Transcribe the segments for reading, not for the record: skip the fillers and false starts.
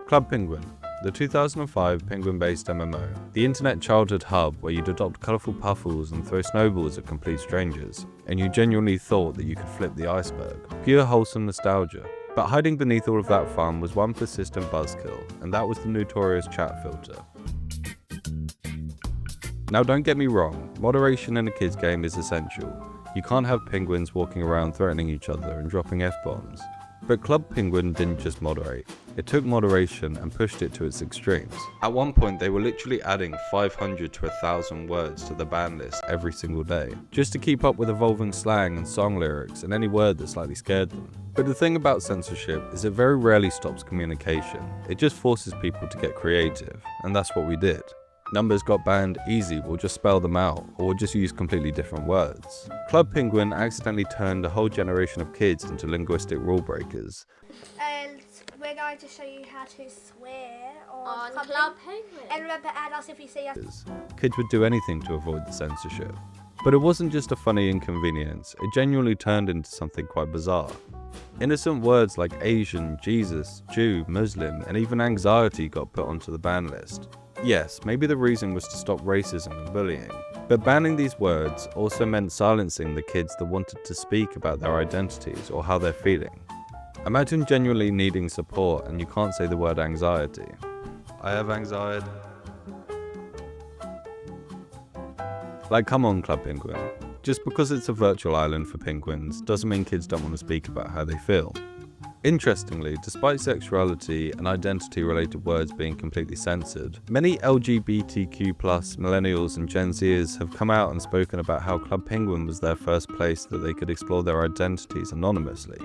Club Penguin, the 2005 Penguin-based MMO, the internet childhood hub where you'd adopt colourful puffles and throw snowballs at complete strangers, and you genuinely thought that you could flip the iceberg. Pure wholesome nostalgia. But hiding beneath all of that fun was one persistent buzzkill, and that was the notorious chat filter. Now don't get me wrong, moderation in a kid's game is essential. You can't have penguins walking around threatening each other and dropping F-bombs. But Club Penguin didn't just moderate, it took moderation and pushed it to its extremes. At one point they were literally adding 500 to 1,000 words to the ban list every single day, just to keep up with evolving slang and song lyrics and any word that slightly scared them. But the thing about censorship is it very rarely stops communication, it just forces people to get creative, and that's what we did. Numbers got banned easy, we'll just spell them out, or we'll just use completely different words. Club Penguin accidentally turned a whole generation of kids into linguistic rule breakers. And we're going to show you how to swear on Club Penguin. And remember, add us if you see us. Kids would do anything to avoid the censorship. But it wasn't just a funny inconvenience, it genuinely turned into something quite bizarre. Innocent words like Asian, Jesus, Jew, Muslim, and even anxiety got put onto the ban list. Yes, maybe the reason was to stop racism and bullying, but banning these words also meant silencing the kids that wanted to speak about their identities or how they're feeling. Imagine genuinely needing support and you can't say the word anxiety. I have anxiety. Like, come on, Club Penguin. Just because it's a virtual island for penguins doesn't mean kids don't want to speak about how they feel. Interestingly, despite sexuality and identity-related words being completely censored, many LGBTQ+ millennials and Gen Zers have come out and spoken about how Club Penguin was their first place that they could explore their identities anonymously.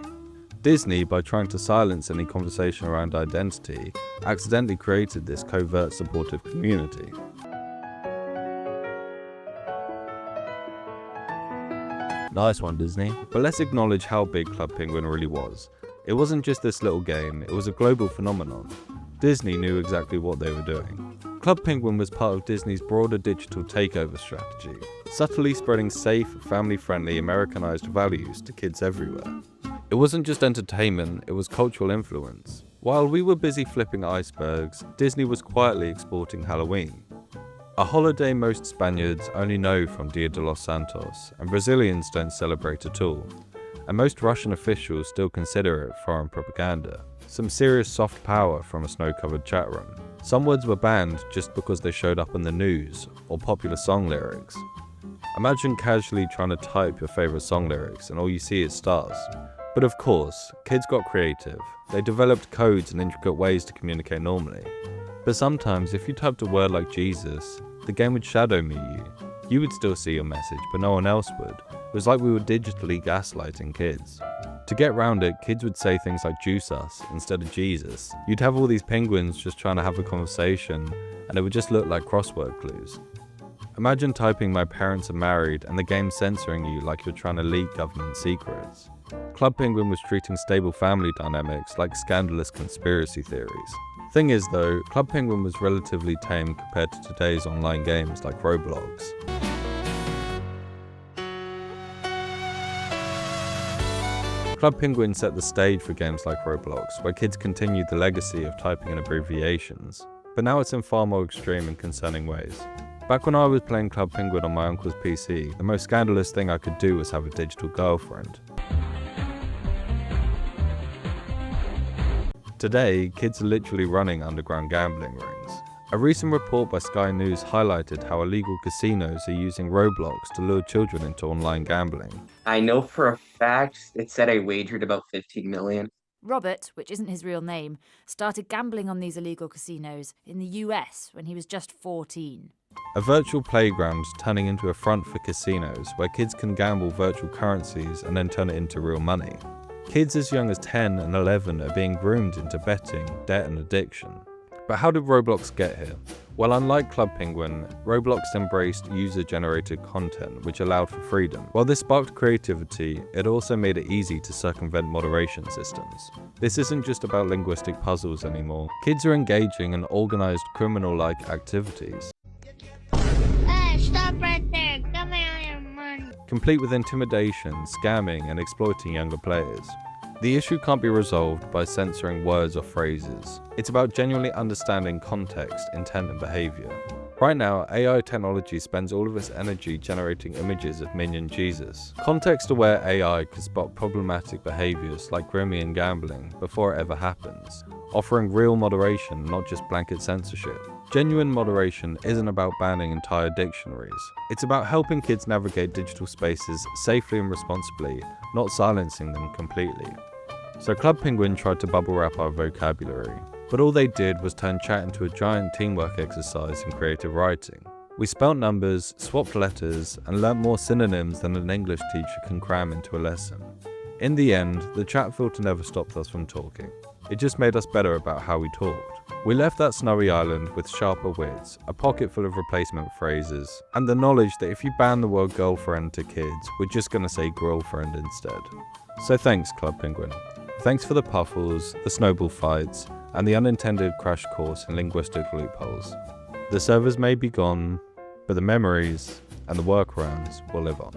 Disney, by trying to silence any conversation around identity, accidentally created this covert supportive community. Nice one, Disney. But let's acknowledge how big Club Penguin really was. It wasn't just this little game, it was a global phenomenon. Disney knew exactly what they were doing. Club Penguin was part of Disney's broader digital takeover strategy, subtly spreading safe, family-friendly, Americanized values to kids everywhere. It wasn't just entertainment, it was cultural influence. While we were busy flipping icebergs, Disney was quietly exporting Halloween. A holiday most Spaniards only know from Dia de los Santos, and Brazilians don't celebrate at all. And most Russian officials still consider it foreign propaganda. Some serious soft power from a snow-covered chat room. Some words were banned just because they showed up in the news, or popular song lyrics. Imagine casually trying to type your favourite song lyrics and all you see is stars. But of course, kids got creative. They developed codes and intricate ways to communicate normally. But sometimes, if you typed a word like Jesus, the game would shadow me you. You would still see your message, but no one else would. It was like we were digitally gaslighting kids. To get round it, kids would say things like juice us instead of Jesus. You'd have all these penguins just trying to have a conversation, and it would just look like crossword clues. Imagine typing my parents are married and the game censoring you like you're trying to leak government secrets. Club Penguin was treating stable family dynamics like scandalous conspiracy theories. Thing is though, Club Penguin was relatively tame compared to today's online games like Roblox. Club Penguin set the stage for games like Roblox, where kids continued the legacy of typing in abbreviations, but now it's in far more extreme and concerning ways. Back when I was playing Club Penguin on my uncle's PC, the most scandalous thing I could do was have a digital girlfriend. Today, kids are literally running underground gambling rings. A recent report by Sky News highlighted how illegal casinos are using Roblox to lure children into online gambling. I know for a fact it said I wagered about 15 million. Robert, which isn't his real name, started gambling on these illegal casinos in the US when he was just 14. A virtual playground turning into a front for casinos where kids can gamble virtual currencies and then turn it into real money. Kids as young as 10 and 11 are being groomed into betting, debt and addiction. But how did Roblox get here? Well, unlike Club Penguin, Roblox embraced user-generated content which allowed for freedom. While this sparked creativity, it also made it easy to circumvent moderation systems. This isn't just about linguistic puzzles anymore. Kids are engaging in organized criminal-like activities. Hey, stop right there. Give me all your money. Complete with intimidation, scamming, and exploiting younger players. The issue can't be resolved by censoring words or phrases. It's about genuinely understanding context, intent, and behavior. Right now, AI technology spends all of its energy generating images of Minion Jesus. Context-aware AI can spot problematic behaviors like grooming and gambling before it ever happens, offering real moderation, not just blanket censorship. Genuine moderation isn't about banning entire dictionaries. It's about helping kids navigate digital spaces safely and responsibly, not silencing them completely. So Club Penguin tried to bubble wrap our vocabulary, but all they did was turn chat into a giant teamwork exercise in creative writing. We spelt numbers, swapped letters, and learnt more synonyms than an English teacher can cram into a lesson. In the end, the chat filter never stopped us from talking. It just made us better about how we talked. We left that snowy island with sharper wits, a pocket full of replacement phrases, and the knowledge that if you ban the word girlfriend to kids, we're just gonna say girlfriend instead. So thanks, Club Penguin. Thanks for the puffles, the snowball fights, and the unintended crash course in linguistic loopholes. The servers may be gone, but the memories and the workarounds will live on.